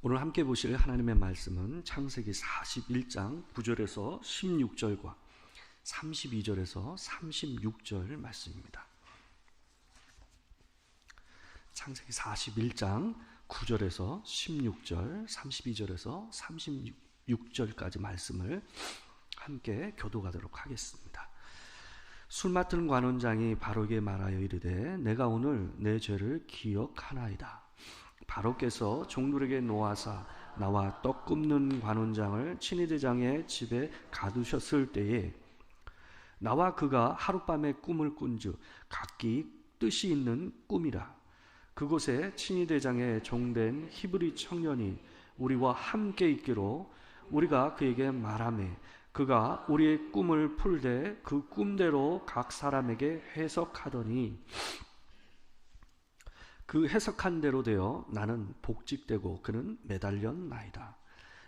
오늘 함께 보실 하나님의 말씀은 창세기 41장 9절에서 16절과 32절에서 36절 말씀입니다. 창세기 41장 9절에서 16절, 32절에서 36절까지 말씀을 함께 교도하도록 하겠습니다. 술 맡은 관원장이 바로에게 말하여 이르되 내가 오늘 내 죄를 기억하나이다. 바로께서 종들에게 노하사 나와 떡 굽는 관원장을 친위대장의 집에 가두셨을 때에 나와 그가 하룻밤에 꿈을 꾼즉 각기 뜻이 있는 꿈이라. 그곳에 친위대장의 종된 히브리 청년이 우리와 함께 있기로 우리가 그에게 말하매 그가 우리의 꿈을 풀되 그 꿈대로 각 사람에게 해석하더니 그 해석한 대로 되어 나는 복직되고 그는 매달렸나이다.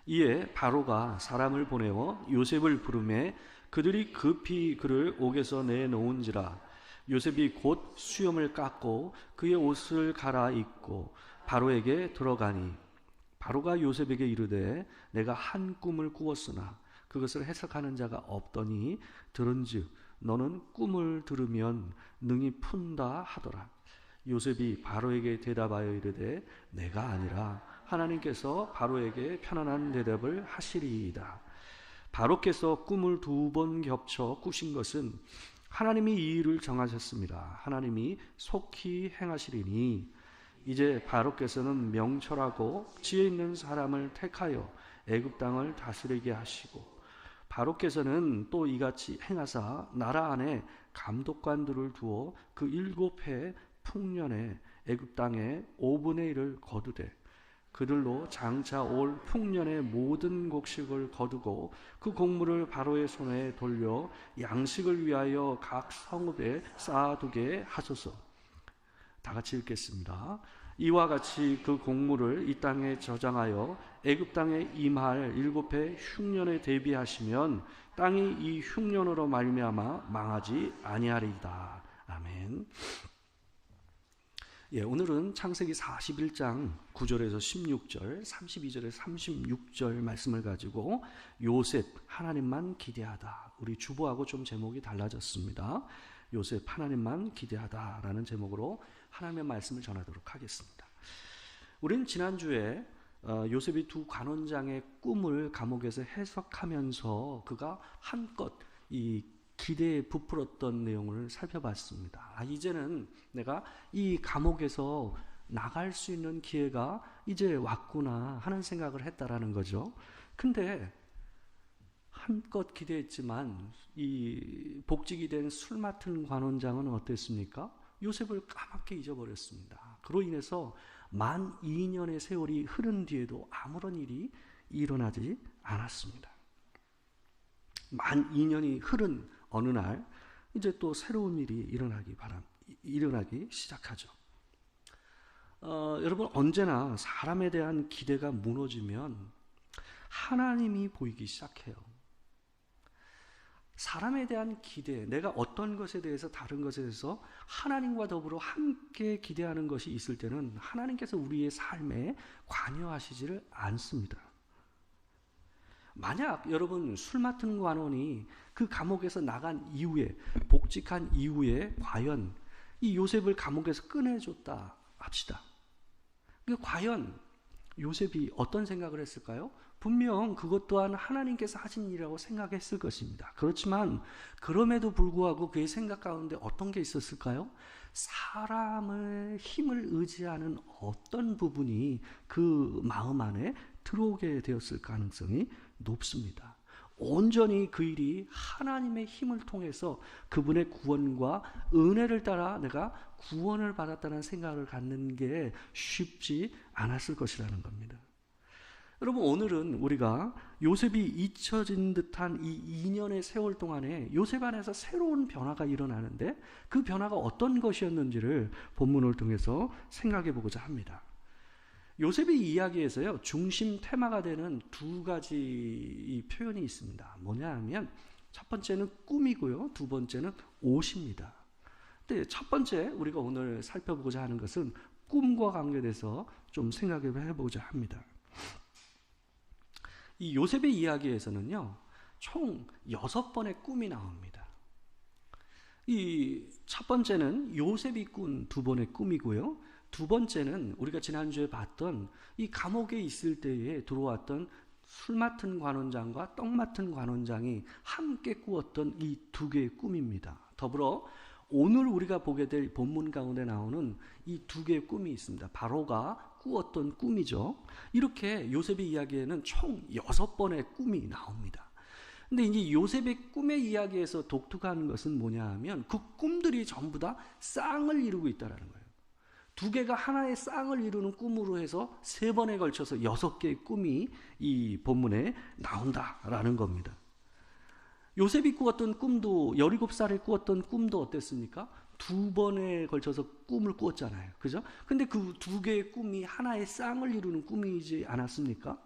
이에 바로가 사람을 보내어 요셉을 부르매 그들이 급히 그를 옥에서 내놓은지라. 요셉이 곧 수염을 깎고 그의 옷을 갈아입고 바로에게 들어가니 바로가 요셉에게 이르되 내가 한 꿈을 꾸었으나 그것을 해석하는 자가 없더니 들은즉 너는 꿈을 들으면 능히 푼다 하더라. 요셉이 바로에게 대답하여 이르되 내가 아니라 하나님께서 바로에게 편안한 대답을 하시리이다. 바로께서 꿈을 2번 겹쳐 꾸신 것은 하나님이 이 일을 정하셨습니다. 하나님이 속히 행하시리니 이제 바로께서는 명철하고 지혜 있는 사람을 택하여 애굽 땅을 다스리게 하시고 바로께서는 또 이같이 행하사 나라 안에 감독관들을 두어 그 7해 풍년에 애굽 땅의 5분의 1을 거두되 그들로 장차 올 풍년의 모든 곡식을 거두고 그 곡물을 바로의 손에 돌려 양식을 위하여 각 성읍에 쌓아두게 하소서. 다 같이 읽겠습니다. 이와 같이 그 곡물을 이 땅에 저장하여 애굽 땅에 임할 7해 흉년에 대비하시면 땅이 이 흉년으로 말미암아 망하지 아니하리이다. 아멘. 오늘은 창세기 41장 9절에서 16절, 32절에서 36절 말씀을 가지고 요셉 하나님만 기대하다. 우리 주보하고 좀 제목이 달라졌습니다. 요셉 하나님만 기대하다라는 제목으로 하나님의 말씀을 전하도록 하겠습니다. 우리는 지난주에 요셉이 2 관원장의 꿈을 감옥에서 해석하면서 그가 한껏 이 기대에 부풀었던 내용을 살펴봤습니다. 이제는 내가 이 감옥에서 나갈 수 있는 기회가 이제 왔구나 하는 생각을 했다라는 거죠. 근데 한껏 기대했지만 이 복직이 된 술 맡은 관원장은 어땠습니까? 요셉을 까맣게 잊어버렸습니다. 그로 인해서 만 2년의 세월이 흐른 뒤에도 아무런 일이 일어나지 않았습니다. 만 2년이 흐른 어느 날 이제 또 새로운 일이 일어나기 시작하죠. 여러분, 언제나 사람에 대한 기대가 무너지면 하나님이 보이기 시작해요. 사람에 대한 기대, 내가 어떤 것에 대해서 다른 것에 대해서 하나님과 더불어 함께 기대하는 것이 있을 때는 하나님께서 우리의 삶에 관여하시지를 않습니다. 만약 여러분 술 맡은 관원이 그 감옥에서 나간 이후에 복직한 이후에 과연 이 요셉을 감옥에서 꺼내줬다 합시다. 과연 요셉이 어떤 생각을 했을까요? 분명 그것 또한 하나님께서 하신 일이라고 생각했을 것입니다. 그렇지만 그럼에도 불구하고 그의 생각 가운데 어떤 게 있었을까요? 사람의 힘을 의지하는 어떤 부분이 그 마음 안에 들어오게 되었을 가능성이 높습니다. 온전히 그 일이 하나님의 힘을 통해서 그분의 구원과 은혜를 따라 내가 구원을 받았다는 생각을 갖는 게 쉽지 않았을 것이라는 겁니다. 여러분, 오늘은 우리가 요셉이 잊혀진 듯한 이 2년의 세월 동안에 요셉 안에서 새로운 변화가 일어나는데 그 변화가 어떤 것이었는지를 본문을 통해서 생각해 보고자 합니다. 요셉의 이야기에서요, 중심 테마가 되는 2가지 표현이 있습니다. 뭐냐 하면 첫 번째는 꿈이고요, 2번째는 옷입니다. 근데 첫 번째 우리가 오늘 살펴보고자 하는 것은 꿈과 관계돼서 좀 생각해 보고자 합니다. 이 요셉의 이야기에서는요, 총 6번의 꿈이 나옵니다. 이 첫 번째는 요셉이 꾼 2번의 꿈이고요. 두 번째는 우리가 지난주에 봤던 이 감옥에 있을 때에 들어왔던 술 맡은 관원장과 떡 맡은 관원장이 함께 꾸었던 이 2개의 꿈입니다. 더불어 오늘 우리가 보게 될 본문 가운데 나오는 이 2개의 꿈이 있습니다. 바로가 꾸었던 꿈이죠. 이렇게 요셉의 이야기에는 총 6번의 꿈이 나옵니다. 근데 이제 요셉의 꿈의 이야기에서 독특한 것은 뭐냐 하면 그 꿈들이 전부 다 쌍을 이루고 있다는 거예요. 2개가 하나의 쌍을 이루는 꿈으로 해서 3번에 걸쳐서 6개의 꿈이 이 본문에 나온다라는 겁니다. 요셉이 꾸었던 꿈도 17살에 꾸었던 꿈도 어땠습니까? 2번에 걸쳐서 꿈을 꾸었잖아요. 그죠? 근데 그 2개의 꿈이 하나의 쌍을 이루는 꿈이지 않았습니까?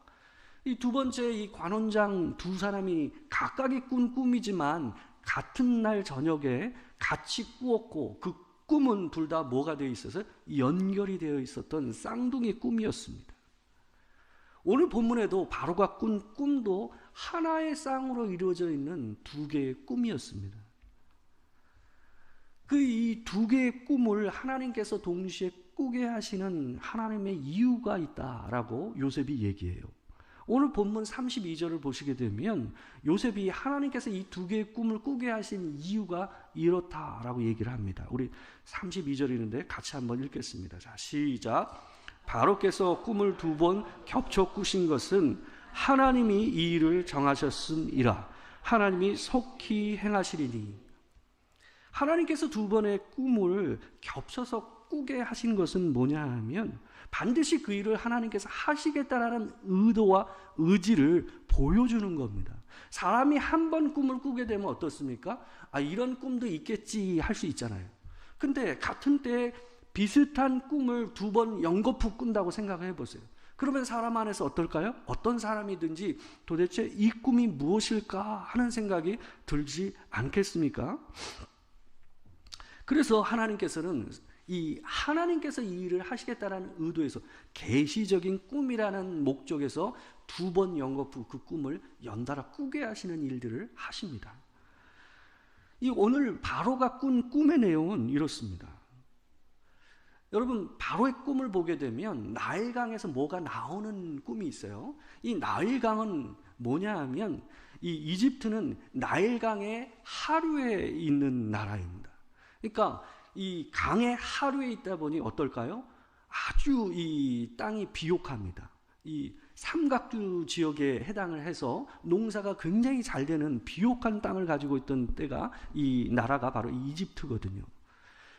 이 두 번째 이 관원장 2사람이 각각의 꾼 꿈이지만 같은 날 저녁에 같이 꾸었고 그 꿈은 둘 다 뭐가 되어 있어서 연결이 되어 있었던 쌍둥이 꿈이었습니다. 오늘 본문에도 바로가 꾼 꿈도 하나의 쌍으로 이루어져 있는 2개의 꿈이었습니다. 그 이 2개의 꿈을 하나님께서 동시에 꾸게 하시는 하나님의 이유가 있다라고 요셉이 얘기해요. 오늘 본문 32절을 보시게 되면 요셉이 하나님께서 이 2개의 꿈을 꾸게 하신 이유가 이렇다라고 얘기를 합니다. 우리 32절이는데 같이 한번 읽겠습니다. 자, 시작. 바로께서 꿈을 2번 겹쳐 꾸신 것은 하나님이 이 일을 정하셨음이라. 하나님이 속히 행하시리니. 하나님께서 2번의 꿈을 겹쳐서 꾸게 하신 것은 뭐냐 하면 반드시 그 일을 하나님께서 하시겠다라는 의도와 의지를 보여주는 겁니다. 사람이 한 번 꿈을 꾸게 되면 어떻습니까? 이런 꿈도 있겠지 할 수 있잖아요. 근데 같은 때에 비슷한 꿈을 2번 연거푸 꾼다고 생각을 해보세요. 그러면 사람 안에서 어떨까요? 어떤 사람이든지 도대체 이 꿈이 무엇일까 하는 생각이 들지 않겠습니까? 그래서 하나님께서는 하나님께서 이 일을 하시겠다라는 의도에서 계시적인 꿈이라는 목적에서 2번 연거푸 그 꿈을 연달아 꾸게 하시는 일들을 하십니다. 오늘 바로가 꾼 꿈의 내용은 이렇습니다. 여러분, 바로의 꿈을 보게 되면 나일강에서 뭐가 나오는 꿈이 있어요. 이 나일강은 뭐냐 하면 이 이집트는 나일강의 하류에 있는 나라입니다. 그러니까 이 강의 하류에 있다 보니 어떨까요? 아주 이 땅이 비옥합니다. 이 삼각주 지역에 해당을 해서 농사가 굉장히 잘 되는 비옥한 땅을 가지고 있던 때가 이 나라가 바로 이집트거든요.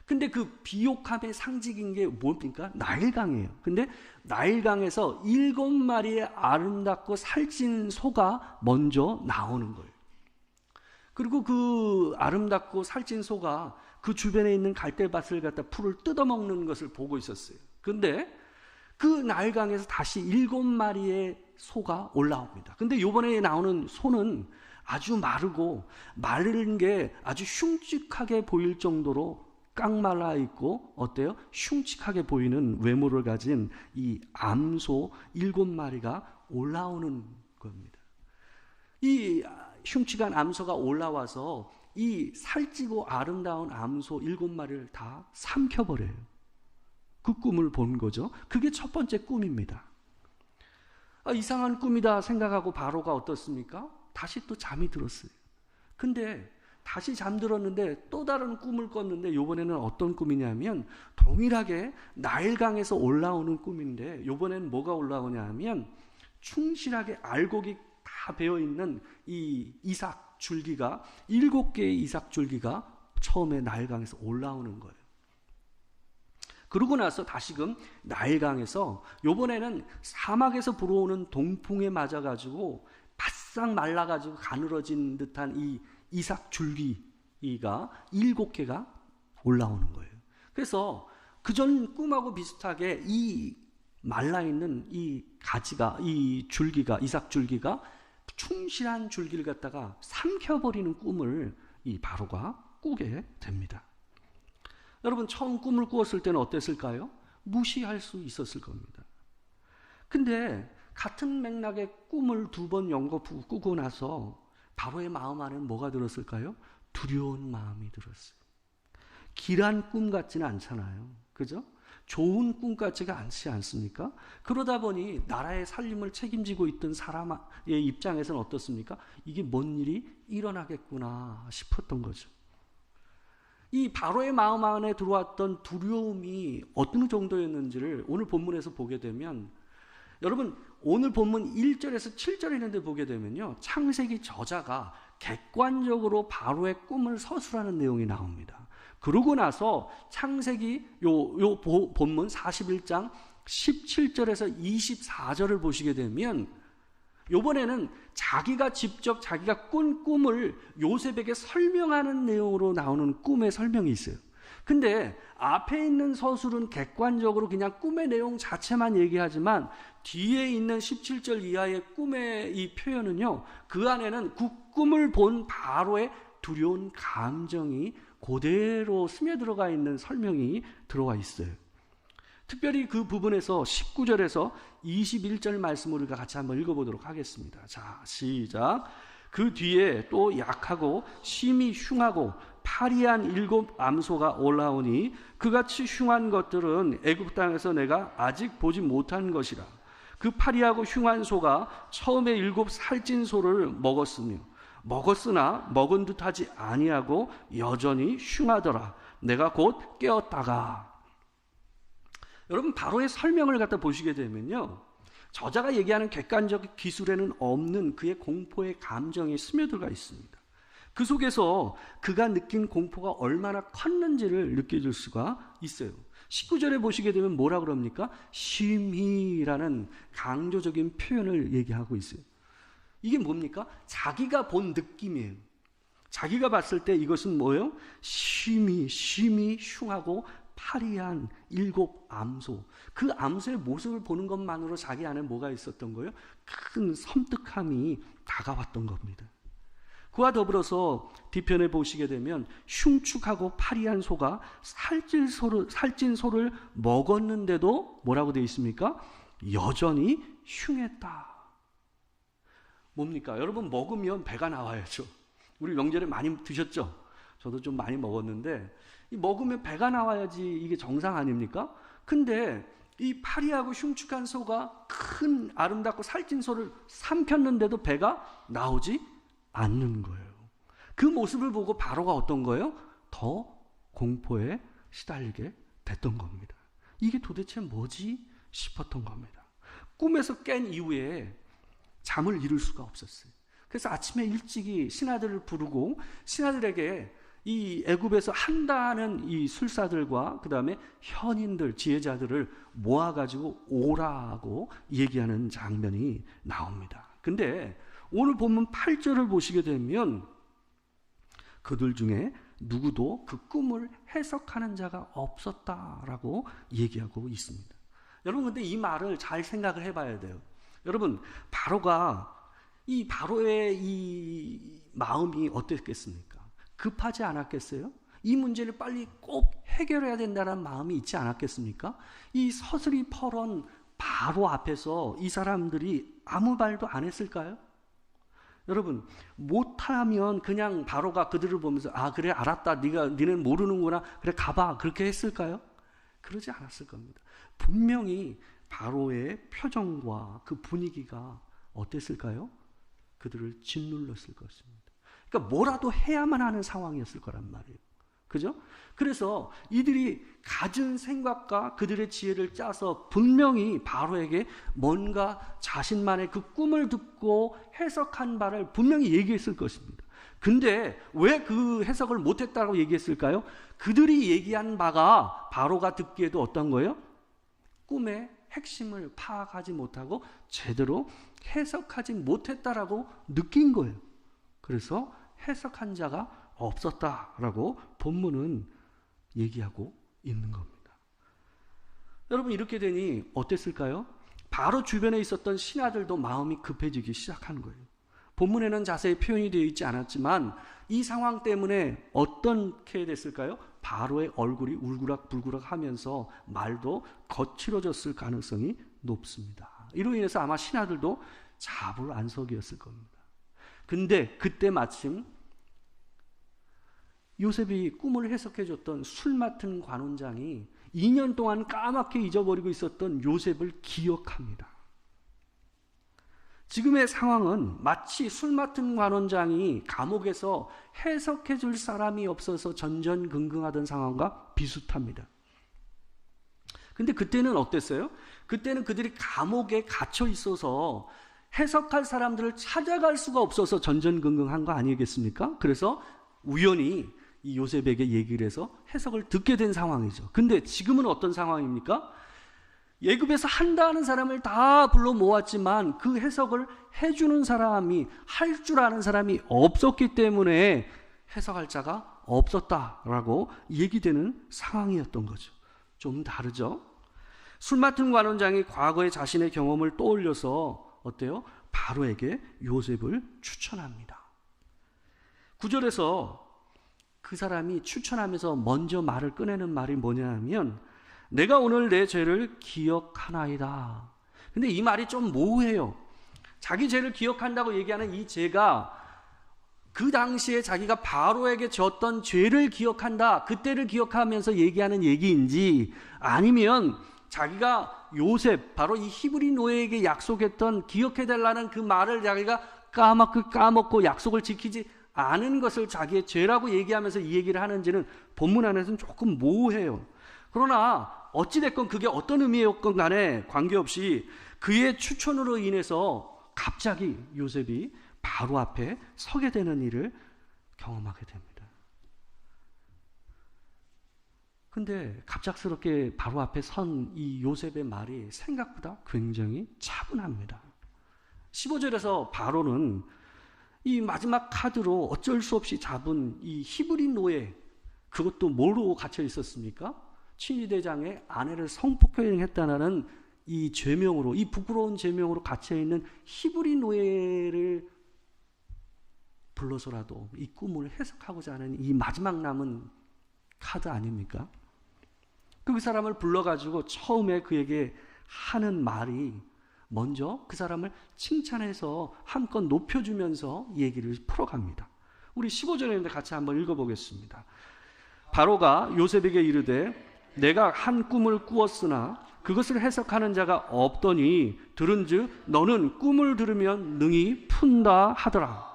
근데 그 비옥함의 상징인 게 뭡니까? 나일강이에요. 근데 나일강에서 7마리의 아름답고 살찐 소가 먼저 나오는 거예요. 그리고 그 아름답고 살찐 소가 그 주변에 있는 갈대밭을 갖다 풀을 뜯어먹는 것을 보고 있었어요. 근데 그 나일강에서 다시 7마리의 소가 올라옵니다. 근데 이번에 나오는 소는 아주 마르고 마른 게 아주 흉측하게 보일 정도로 깡말라 있고 어때요? 흉측하게 보이는 외모를 가진 이 암소 7마리가 올라오는 겁니다. 이 흉측한 암소가 올라와서 이 살찌고 아름다운 암소 7마리를 다 삼켜버려요. 그 꿈을 본 거죠. 그게 첫 번째 꿈입니다. 이상한 꿈이다 생각하고 바로가 어떻습니까? 다시 또 잠이 들었어요. 근데 다시 잠들었는데 또 다른 꿈을 꿨는데 이번에는 어떤 꿈이냐면 동일하게 나일강에서 올라오는 꿈인데 이번에는 뭐가 올라오냐 하면 충실하게 알곡이 다 배어있는 이 이삭 줄기가 7개의 이삭 줄기가 처음에 나일강에서 올라오는 거예요. 그러고 나서 다시금 나일강에서 이번에는 사막에서 불어오는 동풍에 맞아가지고 바싹 말라가지고 가늘어진 듯한 이 이삭 줄기가 7개가 올라오는 거예요. 그래서 그전 꿈하고 비슷하게 이 말라있는 이 가지가, 이 줄기가, 이삭 줄기가 충실한 줄기를 갖다가 삼켜버리는 꿈을 이 바로가 꾸게 됩니다. 여러분, 처음 꿈을 꾸었을 때는 어땠을까요? 무시할 수 있었을 겁니다. 근데 같은 맥락의 꿈을 두 번 연거푸 꾸고 나서 바로의 마음 안에는 뭐가 들었을까요? 두려운 마음이 들었어요. 길한 꿈 같지는 않잖아요. 그죠? 좋은 꿈 같지가 않지 않습니까? 그러다 보니 나라의 살림을 책임지고 있던 사람의 입장에서는 어떻습니까? 이게 뭔 일이 일어나겠구나 싶었던 거죠. 이 바로의 마음 안에 들어왔던 두려움이 어느 정도였는지를 오늘 본문에서 보게 되면, 여러분 오늘 본문 1절에서 7절 있는데 보게 되면요, 창세기 저자가 객관적으로 바로의 꿈을 서술하는 내용이 나옵니다. 그러고 나서 창세기 요 본문 41장 17절에서 24절을 보시게 되면, 이번에는 자기가 직접 자기가 꾼 꿈을 요셉에게 설명하는 내용으로 나오는 꿈의 설명이 있어요. 근데 앞에 있는 서술은 객관적으로 그냥 꿈의 내용 자체만 얘기하지만, 뒤에 있는 17절 이하의 꿈의 이 표현은요, 그 안에는 그 꿈을 본 바로의 두려운 감정이 그대로 스며들어가 있는 설명이 들어와 있어요. 특별히 그 부분에서 19절에서 21절 말씀을 우리가 같이 한번 읽어보도록 하겠습니다. 자, 시작. 그 뒤에 또 약하고 심히 흉하고 파리한 7 암소가 올라오니 그같이 흉한 것들은 애굽 땅에서 내가 아직 보지 못한 것이라. 그 파리하고 흉한 소가 처음에 7 살찐 소를 먹었으나 먹은 듯하지 아니하고 여전히 흉하더라. 내가 곧 깨었다가. 여러분 바로의 설명을 갖다 보시게 되면요, 저자가 얘기하는 객관적 기술에는 없는 그의 공포의 감정이 스며들어가 있습니다. 그 속에서 그가 느낀 공포가 얼마나 컸는지를 느껴질 수가 있어요. 19절에 보시게 되면 뭐라 그럽니까? 심히라는 강조적인 표현을 얘기하고 있어요. 이게 뭡니까? 자기가 본 느낌이에요. 자기가 봤을 때 이것은 뭐예요? 심히 흉하고 파리한 7 암소. 그 암소의 모습을 보는 것만으로 자기 안에 뭐가 있었던 거예요? 큰 섬뜩함이 다가왔던 겁니다. 그와 더불어서 뒤편에 보시게 되면 흉축하고 파리한 소가 살찐 소를 먹었는데도 뭐라고 되어 있습니까? 여전히 흉했다. 뭡니까? 여러분 먹으면 배가 나와야죠. 우리 명절에 많이 드셨죠? 저도 좀 많이 먹었는데, 이 먹으면 배가 나와야지 이게 정상 아닙니까? 근데 이 파리하고 흉축한 소가 큰 아름답고 살찐 소를 삼켰는데도 배가 나오지 않는 거예요. 그 모습을 보고 바로가 어떤 거예요? 더 공포에 시달리게 됐던 겁니다. 이게 도대체 뭐지 싶었던 겁니다. 꿈에서 깬 이후에 잠을 이룰 수가 없었어요. 그래서 아침에 일찍이 신하들을 부르고 신하들에게 이 애굽에서 한다는 이 술사들과 그 다음에 현인들, 지혜자들을 모아가지고 오라고 얘기하는 장면이 나옵니다. 근데 오늘 본문 8절을 보시게 되면 그들 중에 누구도 그 꿈을 해석하는 자가 없었다라고 얘기하고 있습니다. 여러분 근데 이 말을 잘 생각을 해봐야 돼요. 여러분 바로의 이 마음이 어땠겠습니까? 급하지 않았겠어요? 이 문제를 빨리 꼭 해결해야 된다는 마음이 있지 않았겠습니까? 이 서슬이 퍼런 바로 앞에서 이 사람들이 아무 말도 안 했을까요? 여러분 못하면 그냥 바로가 그들을 보면서 아 그래 알았다, 니는 모르는구나, 그래 가봐, 그렇게 했을까요? 그러지 않았을 겁니다. 분명히 바로의 표정과 그 분위기가 어땠을까요? 그들을 짓눌렀을 것입니다. 그러니까 뭐라도 해야만 하는 상황이었을 거란 말이에요. 그죠? 그래서 이들이 가진 생각과 그들의 지혜를 짜서 분명히 바로에게 뭔가 자신만의 그 꿈을 듣고 해석한 바를 분명히 얘기했을 것입니다. 근데 왜 그 해석을 못했다고 얘기했을까요? 그들이 얘기한 바가 바로가 듣기에도 어떤 거예요? 꿈의 핵심을 파악하지 못하고 제대로 해석하지 못했다라고 느낀 거예요. 그래서 해석한 자가 없었다라고 본문은 얘기하고 있는 겁니다. 여러분 이렇게 되니 어땠을까요? 바로 주변에 있었던 신하들도 마음이 급해지기 시작한 거예요. 본문에는 자세히 표현이 되어 있지 않았지만 이 상황 때문에 어떻게 됐을까요? 바로의 얼굴이 울그락불그락 하면서 말도 거칠어졌을 가능성이 높습니다. 이로 인해서 아마 신하들도 자불안석이었을 겁니다. 근데 그때 마침 요셉이 꿈을 해석해줬던 술 맡은 관원장이 2년 동안 까맣게 잊어버리고 있었던 요셉을 기억합니다. 지금의 상황은 마치 술 맡은 관원장이 감옥에서 해석해줄 사람이 없어서 전전긍긍하던 상황과 비슷합니다. 근데 그때는 어땠어요? 그때는 그들이 감옥에 갇혀 있어서 해석할 사람들을 찾아갈 수가 없어서 전전긍긍한 거 아니겠습니까? 그래서 우연히 이 요셉에게 얘기를 해서 해석을 듣게 된 상황이죠. 근데 지금은 어떤 상황입니까? 예굽에서 한다는 사람을 다 불러 모았지만 그 해석을 해주는 사람이, 할 줄 아는 사람이 없었기 때문에 해석할 자가 없었다라고 얘기되는 상황이었던 거죠. 좀 다르죠? 술 맡은 관원장이 과거의 자신의 경험을 떠올려서 어때요? 바로에게 요셉을 추천합니다. 9절에서 그 사람이 추천하면서 먼저 말을 꺼내는 말이 뭐냐면 내가 오늘 내 죄를 기억하나이다. 근데 이 말이 좀 모호해요. 자기 죄를 기억한다고 얘기하는 이 죄가 그 당시에 자기가 바로에게 졌던 죄를 기억한다, 그때를 기억하면서 얘기하는 얘기인지, 아니면 자기가 요셉, 바로 이 히브리 노예에게 약속했던 기억해달라는 그 말을 자기가 까먹고 약속을 지키지 않은 것을 자기의 죄라고 얘기하면서 이 얘기를 하는지는 본문 안에서는 조금 모호해요. 그러나 어찌됐건 그게 어떤 의미였건 간에 관계없이 그의 추천으로 인해서 갑자기 요셉이 바로 앞에 서게 되는 일을 경험하게 됩니다. 근데 갑작스럽게 바로 앞에 선 이 요셉의 말이 생각보다 굉장히 차분합니다. 15절에서 바로는 이 마지막 카드로 어쩔 수 없이 잡은 이 히브리 노예, 그것도 뭐로 갇혀 있었습니까? 친위대장의 아내를 성폭행했다는 이 죄명으로, 이 부끄러운 죄명으로 갇혀 있는 히브리 노예를 불러서라도 이 꿈을 해석하고자 하는 이 마지막 남은 카드 아닙니까? 그 사람을 불러가지고 처음에 그에게 하는 말이 먼저 그 사람을 칭찬해서 한껏 높여주면서 얘기를 풀어갑니다. 우리 15절에 같이 한번 읽어보겠습니다. 바로가 요셉에게 이르되 내가 한 꿈을 꾸었으나 그것을 해석하는 자가 없더니 들은즉 너는 꿈을 들으면 능히 푼다 하더라.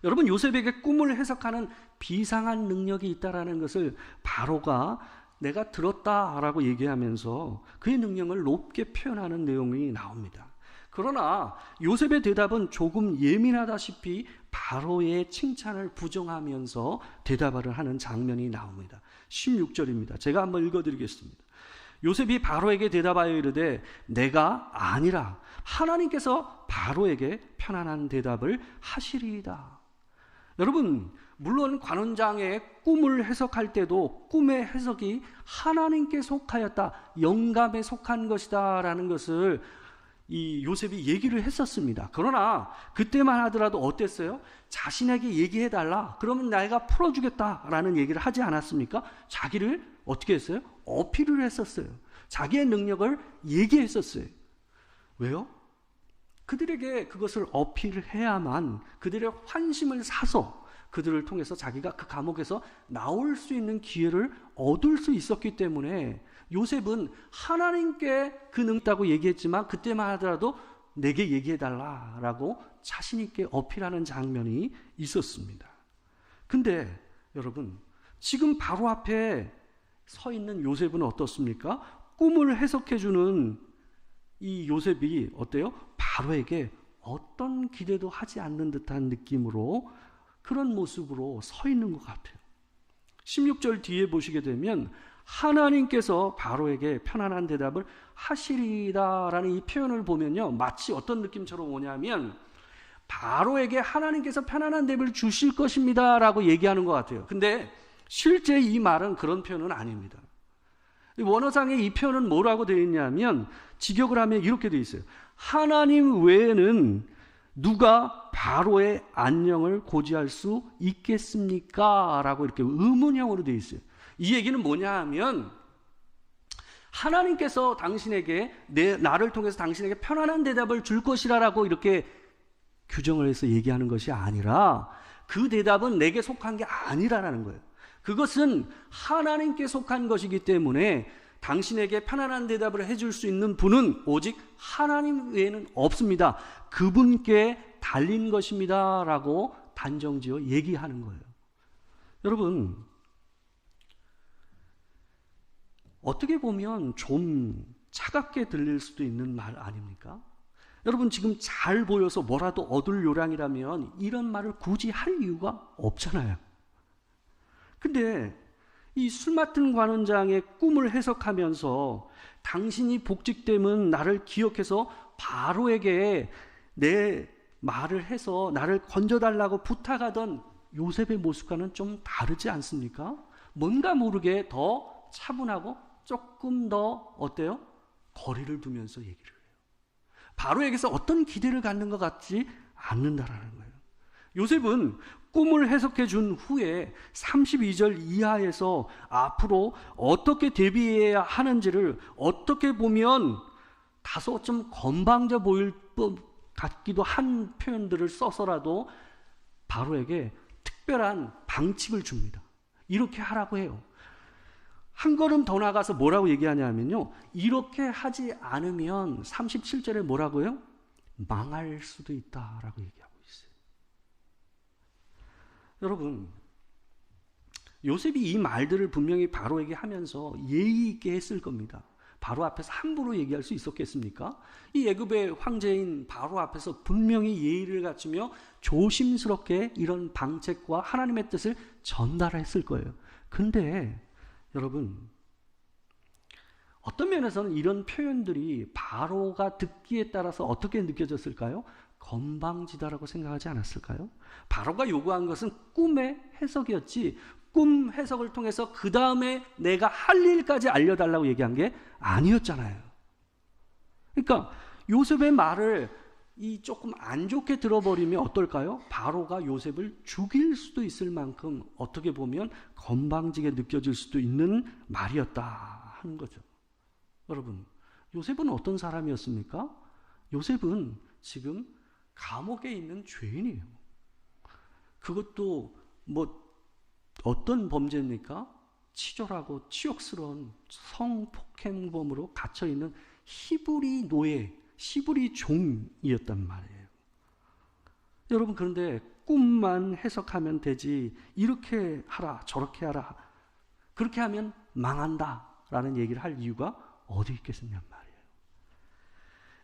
여러분, 요셉에게 꿈을 해석하는 비상한 능력이 있다라는 것을 바로가 내가 들었다라고 얘기하면서 그의 능력을 높게 표현하는 내용이 나옵니다. 그러나 요셉의 대답은 조금 예민하다시피 바로의 칭찬을 부정하면서 대답을 하는 장면이 나옵니다. 16절입니다. 제가 한번 읽어드리겠습니다. 요셉이 바로에게 대답하여 이르되 내가 아니라 하나님께서 바로에게 편안한 대답을 하시리이다. 여러분, 물론 관원장의 꿈을 해석할 때도 꿈의 해석이 하나님께 속하였다, 영감에 속한 것이다 라는 것을 이 요셉이 얘기를 했었습니다. 그러나 그때만 하더라도 어땠어요? 자신에게 얘기해달라, 그러면 내가 풀어주겠다라는 얘기를 하지 않았습니까? 자기를 어떻게 했어요? 어필을 했었어요. 자기의 능력을 얘기했었어요. 왜요? 그들에게 그것을 어필을 해야만 그들의 환심을 사서 그들을 통해서 자기가 그 감옥에서 나올 수 있는 기회를 얻을 수 있었기 때문에 요셉은 하나님께 그 능다고 얘기했지만 그때만 하더라도 내게 얘기해달라라고 자신 있게 어필하는 장면이 있었습니다. 근데 여러분, 지금 바로 앞에 서 있는 요셉은 어떻습니까? 꿈을 해석해주는 이 요셉이 어때요? 바로에게 어떤 기대도 하지 않는 듯한 느낌으로, 그런 모습으로 서 있는 것 같아요. 16절 뒤에 보시게 되면 하나님께서 바로에게 편안한 대답을 하시리다라는 이 표현을 보면요, 마치 어떤 느낌처럼 오냐면 바로에게 하나님께서 편안한 대답을 주실 것입니다 라고 얘기하는 것 같아요. 근데 실제 이 말은 그런 표현은 아닙니다. 원어상에 이 표현은 뭐라고 되어 있냐면, 직역을 하면 이렇게 되어 있어요. 하나님 외에는 누가 바로의 안녕을 고지할 수 있겠습니까? 라고 이렇게 의문형으로 되어 있어요. 이 얘기는 뭐냐 하면 하나님께서 당신에게 나를 통해서 당신에게 편안한 대답을 줄 것이라고 이렇게 규정을 해서 얘기하는 것이 아니라 그 대답은 내게 속한 게 아니라는 거예요. 그것은 하나님께 속한 것이기 때문에 당신에게 편안한 대답을 해줄 수 있는 분은 오직 하나님 외에는 없습니다. 그분께 달린 것입니다 라고 단정지어 얘기하는 거예요. 여러분, 어떻게 보면 좀 차갑게 들릴 수도 있는 말 아닙니까? 여러분, 지금 잘 보여서 뭐라도 얻을 요량이라면 이런 말을 굳이 할 이유가 없잖아요. 근데 이 술 맡은 관원장의 꿈을 해석하면서 당신이 복직됨은 나를 기억해서 바로에게 내 말을 해서 나를 건져달라고 부탁하던 요셉의 모습과는 좀 다르지 않습니까? 뭔가 모르게 더 차분하고 조금 더 어때요? 거리를 두면서 얘기를 해요. 바로에게서 어떤 기대를 갖는 것 같지 않는다라는 거예요. 요셉은 꿈을 해석해 준 후에 32절 이하에서 앞으로 어떻게 대비해야 하는지를 어떻게 보면 다소 좀 건방져 보일 것 같기도 한 표현들을 써서라도 바로에게 특별한 방칙을 줍니다. 이렇게 하라고 해요. 한 걸음 더 나가서 뭐라고 얘기하냐면요, 이렇게 하지 않으면 37절에 뭐라고 해요? 망할 수도 있다라고 얘기하고 있어요. 여러분, 요셉이 이 말들을 분명히 바로에게 하면서 예의 있게 했을 겁니다. 바로 앞에서 함부로 얘기할 수 있었겠습니까? 이 애굽의 황제인 바로 앞에서 분명히 예의를 갖추며 조심스럽게 이런 방책과 하나님의 뜻을 전달했을 거예요. 근데 여러분, 어떤 면에서는 이런 표현들이 바로가 듣기에 따라서 어떻게 느껴졌을까요? 건방지다라고 생각하지 않았을까요? 바로가 요구한 것은 꿈의 해석이었지, 꿈 해석을 통해서 그 다음에 내가 할 일까지 알려달라고 얘기한 게 아니었잖아요. 그러니까 요셉의 말을 조금 안 좋게 들어버리면 어떨까요? 바로가 요셉을 죽일 수도 있을 만큼 어떻게 보면 건방지게 느껴질 수도 있는 말이었다 하는 거죠. 여러분, 요셉은 어떤 사람이었습니까? 요셉은 지금 감옥에 있는 죄인이에요. 그것도 어떤 범죄입니까? 치졸하고 치욕스러운 성폭행범으로 갇혀있는 히브리 노예, 히브리 종이었단 말이에요. 여러분, 그런데 꿈만 해석하면 되지, 이렇게 하라 저렇게 하라, 그렇게 하면 망한다 라는 얘기를 할 이유가 어디 있겠느냐 말이에요.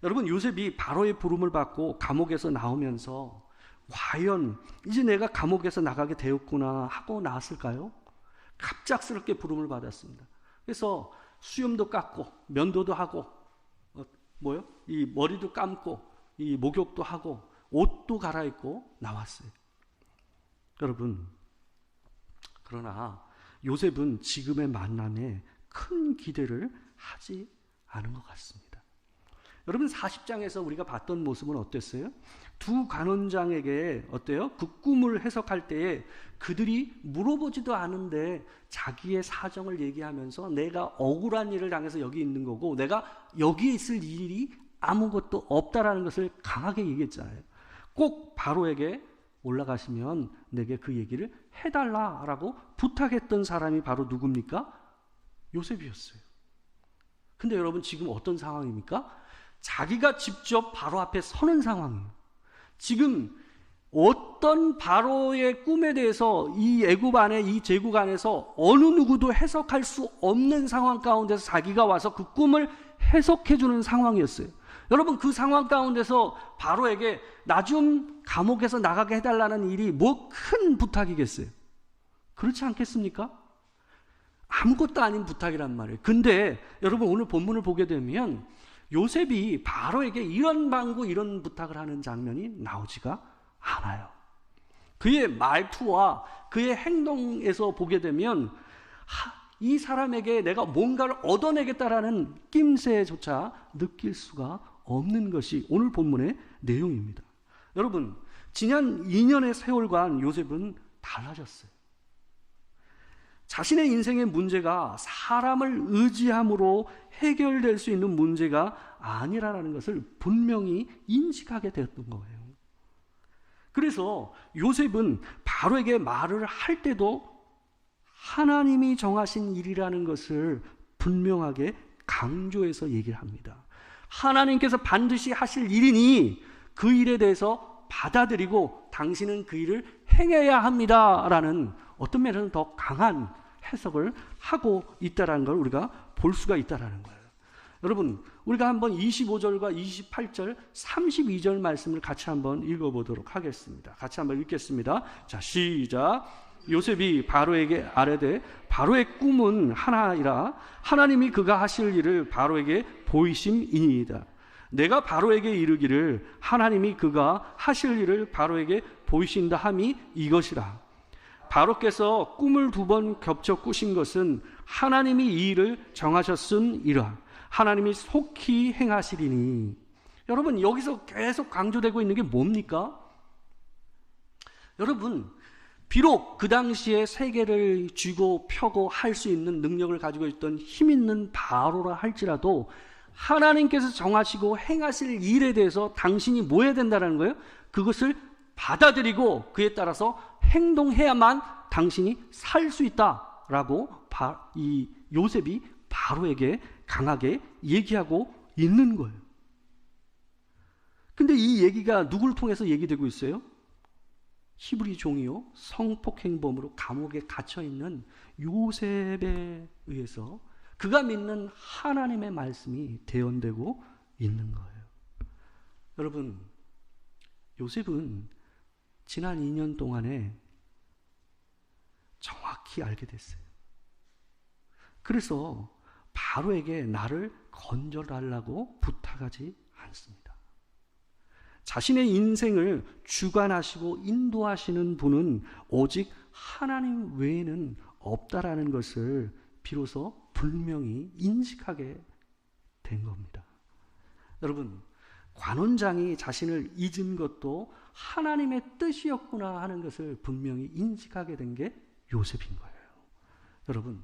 여러분, 요셉이 바로의 부름을 받고 감옥에서 나오면서 과연 이제 내가 감옥에서 나가게 되었구나 하고 나왔을까요? 갑작스럽게 부름을 받았습니다. 그래서 수염도 깎고 면도도 하고 이 머리도 감고 이 목욕도 하고 옷도 갈아입고 나왔어요. 여러분, 그러나 요셉은 지금의 만남에 큰 기대를 하지 않은 것 같습니다. 여러분, 40장에서 우리가 봤던 모습은 어땠어요? 두 간원장에게 어때요? 그 꿈을 해석할 때에 그들이 물어보지도 않은데 자기의 사정을 얘기하면서 내가 억울한 일을 당해서 여기 있는 거고 내가 여기에 있을 일이 아무것도 없다라는 것을 강하게 얘기했잖아요. 꼭 바로에게 올라가시면 내게 그 얘기를 해달라라고 부탁했던 사람이 바로 누굽니까? 요셉이었어요. 근데 여러분, 지금 어떤 상황입니까? 자기가 직접 바로 앞에 서는 상황이에요. 지금 어떤 바로의 꿈에 대해서 이 애굽 안에, 이 제국 안에서 어느 누구도 해석할 수 없는 상황 가운데서 자기가 와서 그 꿈을 해석해 주는 상황이었어요. 여러분, 그 상황 가운데서 바로에게 나 좀 감옥에서 나가게 해달라는 일이 뭐 큰 부탁이겠어요? 그렇지 않겠습니까? 아무것도 아닌 부탁이란 말이에요. 근데 여러분, 오늘 본문을 보게 되면 요셉이 바로에게 이런 방구 이런 부탁을 하는 장면이 나오지가 않아요. 그의 말투와 그의 행동에서 보게 되면 이 사람에게 내가 뭔가를 얻어내겠다라는 낌새조차 느낄 수가 없는 것이 오늘 본문의 내용입니다. 여러분, 지난 2년의 세월간 요셉은 달라졌어요. 자신의 인생의 문제가 사람을 의지함으로 해결될 수 있는 문제가 아니라는 것을 분명히 인식하게 되었던 거예요. 그래서 요셉은 바로에게 말을 할 때도 하나님이 정하신 일이라는 것을 분명하게 강조해서 얘기를 합니다. 하나님께서 반드시 하실 일이니 그 일에 대해서 받아들이고 당신은 그 일을 행해야 합니다라는 어떤 면에서는 더 강한 해석을 하고 있다는 걸 우리가 볼 수가 있다는 거예요. 여러분, 우리가 한번 25절과 28절, 32절 말씀을 같이 한번 읽어보도록 하겠습니다. 같이 한번 읽겠습니다. 자, 시작. 요셉이 바로에게 아뢰되 바로의 꿈은 하나이라 하나님이 그가 하실 일을 바로에게 보이심이니이다. 내가 바로에게 이르기를 하나님이 그가 하실 일을 바로에게 보이신다 함이 이것이라. 바로께서 꿈을 2번 겹쳐 꾸신 것은 하나님이 이 일을 정하셨음이라. 하나님이 속히 행하시리니. 여러분, 여기서 계속 강조되고 있는 게 뭡니까? 여러분, 비록 그 당시에 세계를 쥐고 펴고 할 수 있는 능력을 가지고 있던 힘 있는 바로라 할지라도 하나님께서 정하시고 행하실 일에 대해서 당신이 뭐 해야 된다는 거예요? 그것을 받아들이고 그에 따라서 행동해야만 당신이 살 수 있다라고 이 요셉이 바로에게 강하게 얘기하고 있는 거예요. 근데 이 얘기가 누구를 통해서 얘기되고 있어요? 히브리 종이요, 성폭행범으로 감옥에 갇혀있는 요셉에 의해서 그가 믿는 하나님의 말씀이 대언되고 있는 거예요. 여러분, 요셉은 지난 2년 동안에 정확히 알게 됐어요. 그래서 바로에게 나를 건져달라고 부탁하지 않습니다. 자신의 인생을 주관하시고 인도하시는 분은 오직 하나님 외에는 없다라는 것을 비로소 분명히 인식하게 된 겁니다. 여러분, 관원장이 자신을 잊은 것도 하나님의 뜻이었구나 하는 것을 분명히 인식하게 된 게 요셉인 거예요. 여러분,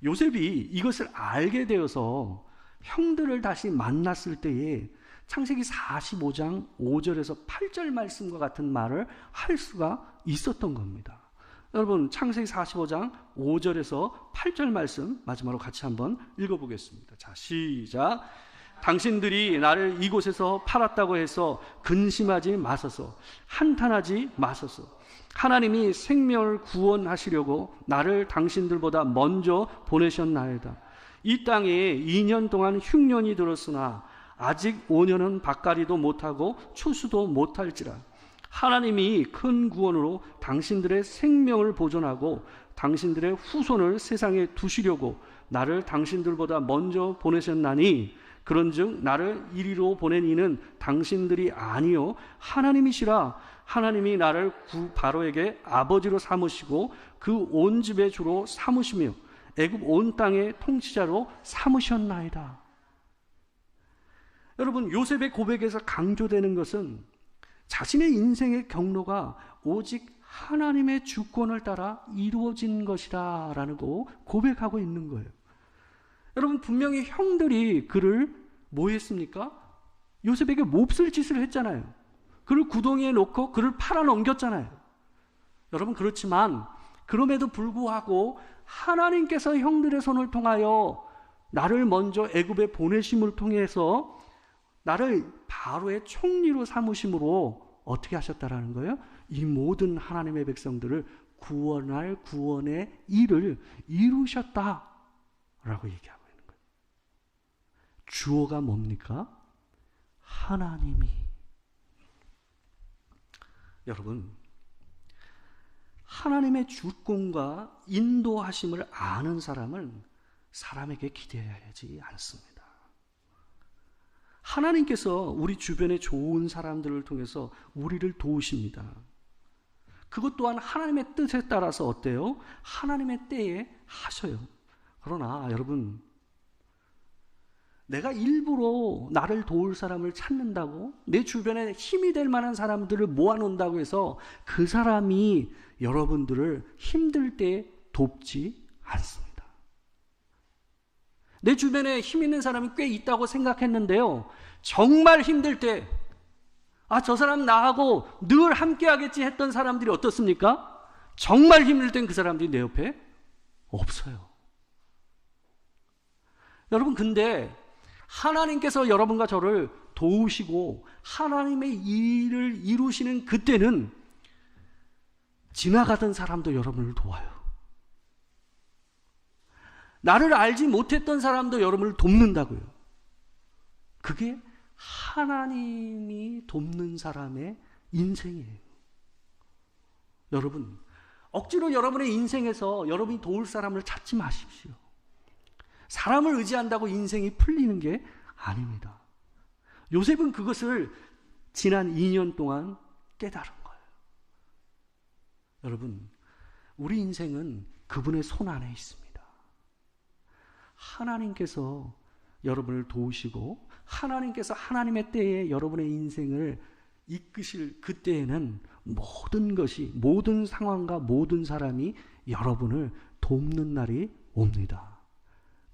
요셉이 이것을 알게 되어서 형들을 다시 만났을 때에 창세기 45장 5절에서 8절 말씀과 같은 말을 할 수가 있었던 겁니다. 여러분, 창세기 45장 5절에서 8절 말씀 마지막으로 같이 한번 읽어보겠습니다. 자, 시작. 당신들이 나를 이곳에서 팔았다고 해서 근심하지 마소서, 한탄하지 마소서. 하나님이 생명을 구원하시려고 나를 당신들보다 먼저 보내셨나이다. 이 땅에 2년 동안 흉년이 들었으나 아직 5년은 밭갈이도 못하고 추수도 못할지라. 하나님이 큰 구원으로 당신들의 생명을 보존하고 당신들의 후손을 세상에 두시려고 나를 당신들보다 먼저 보내셨나니, 그런즉 나를 이리로 보낸 이는 당신들이 아니요 하나님이시라. 하나님이 나를 바로에게 아버지로 삼으시고 그 온 집의 주로 삼으시며 애굽 온 땅의 통치자로 삼으셨나이다. 여러분, 요셉의 고백에서 강조되는 것은 자신의 인생의 경로가 오직 하나님의 주권을 따라 이루어진 것이다 라는 거 고백하고 있는 거예요. 여러분, 분명히 형들이 그를 뭐 했습니까? 요셉에게 몹쓸 짓을 했잖아요. 그를 구덩이에 놓고 그를 팔아 넘겼잖아요. 여러분, 그렇지만 그럼에도 불구하고 하나님께서 형들의 손을 통하여 나를 먼저 애굽에 보내심을 통해서 나를 바로의 총리로 삼으심으로 어떻게 하셨다라는 거예요? 이 모든 하나님의 백성들을 구원할 구원의 일을 이루셨다라고 얘기하고 있는 거예요. 주어가 뭡니까? 하나님이. 여러분, 하나님의 주권과 인도하심을 아는 사람은 사람에게 기대하지 않습니다. 하나님께서 우리 주변의 좋은 사람들을 통해서 우리를 도우십니다. 그것 또한 하나님의 뜻에 따라서 어때요? 하나님의 때에 하셔요. 그러나 여러분, 내가 일부러 나를 도울 사람을 찾는다고, 내 주변에 힘이 될 만한 사람들을 모아놓는다고 해서 그 사람이 여러분들을 힘들 때 돕지 않습니다. 내 주변에 힘 있는 사람이 꽤 있다고 생각했는데요, 정말 힘들 때 저 사람 나하고 늘 함께 하겠지 했던 사람들이 어떻습니까? 정말 힘들 땐 그 사람들이 내 옆에 없어요. 여러분, 근데 하나님께서 여러분과 저를 도우시고 하나님의 일을 이루시는 그때는 지나가던 사람도 여러분을 도와요. 나를 알지 못했던 사람도 여러분을 돕는다고요. 그게 하나님이 돕는 사람의 인생이에요. 여러분, 억지로 여러분의 인생에서 여러분이 도울 사람을 찾지 마십시오. 사람을 의지한다고 인생이 풀리는 게 아닙니다. 요셉은 그것을 지난 2년 동안 깨달은 거예요. 여러분, 우리 인생은 그분의 손 안에 있습니다. 하나님께서 여러분을 도우시고 하나님께서 하나님의 때에 여러분의 인생을 이끄실 그때에는 모든 것이, 모든 상황과 모든 사람이 여러분을 돕는 날이 옵니다.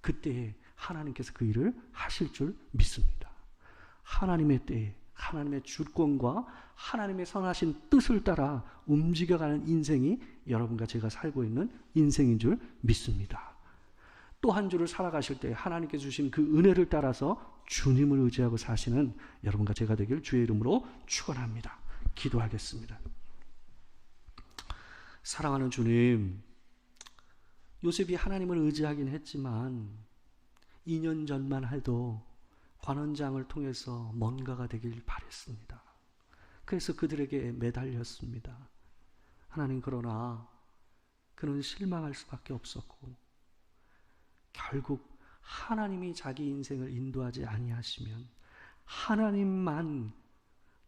그때에 하나님께서 그 일을 하실 줄 믿습니다. 하나님의 때에 하나님의 주권과 하나님의 선하신 뜻을 따라 움직여가는 인생이 여러분과 제가 살고 있는 인생인 줄 믿습니다. 또 한 주를 살아가실 때 하나님께 주신 그 은혜를 따라서 주님을 의지하고 사시는 여러분과 제가 되길 주의 이름으로 축원합니다. 기도하겠습니다. 사랑하는 주님, 요셉이 하나님을 의지하긴 했지만 2년 전만 해도 관원장을 통해서 뭔가가 되길 바랬습니다. 그래서 그들에게 매달렸습니다. 하나님, 그러나 그는 실망할 수밖에 없었고 결국 하나님이 자기 인생을 인도하지 아니하시면, 하나님만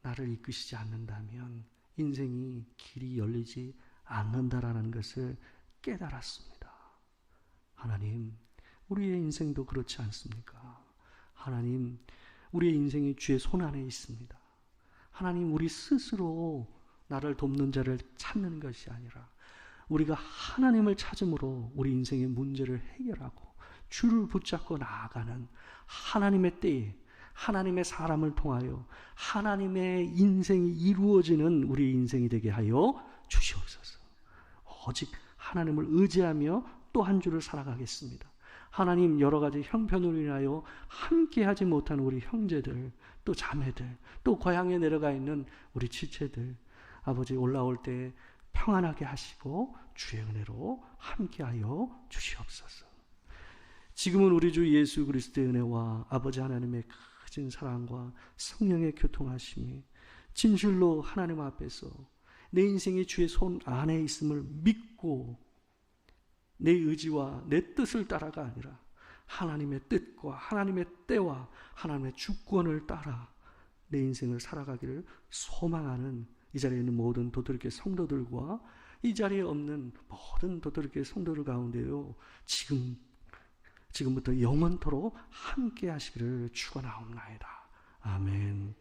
나를 이끄시지 않는다면 인생이 길이 열리지 않는다라는 것을 깨달았습니다. 하나님, 우리의 인생도 그렇지 않습니까? 하나님, 우리의 인생이 주의 손 안에 있습니다. 하나님, 우리 스스로 나를 돕는 자를 찾는 것이 아니라 우리가 하나님을 찾음으로 우리 인생의 문제를 해결하고 주를 붙잡고 나아가는 하나님의 때에 하나님의 사람을 통하여 하나님의 인생이 이루어지는 우리 인생이 되게 하여 주시옵소서. 오직 하나님을 의지하며 또 한 주를 살아가겠습니다. 하나님, 여러 가지 형편으로 인하여 함께하지 못한 우리 형제들, 또 자매들, 또 고향에 내려가 있는 우리 지체들, 아버지, 올라올 때 평안하게 하시고 주의 은혜로 함께하여 주시옵소서. 지금은 우리 주 예수 그리스도의 은혜와 아버지 하나님의 크신 사랑과 성령의 교통하심이 진실로 하나님 앞에서 내 인생이 주의 손 안에 있음을 믿고 내 의지와 내 뜻을 따라가 아니라 하나님의 뜻과 하나님의 때와 하나님의 주권을 따라 내 인생을 살아가기를 소망하는 이 자리에 있는 모든 도토리교회 성도들과 이 자리에 없는 모든 도토리교회 성도들 가운데요, 지금부터 영원토록 함께 하시기를 축원하옵나이다. 아멘.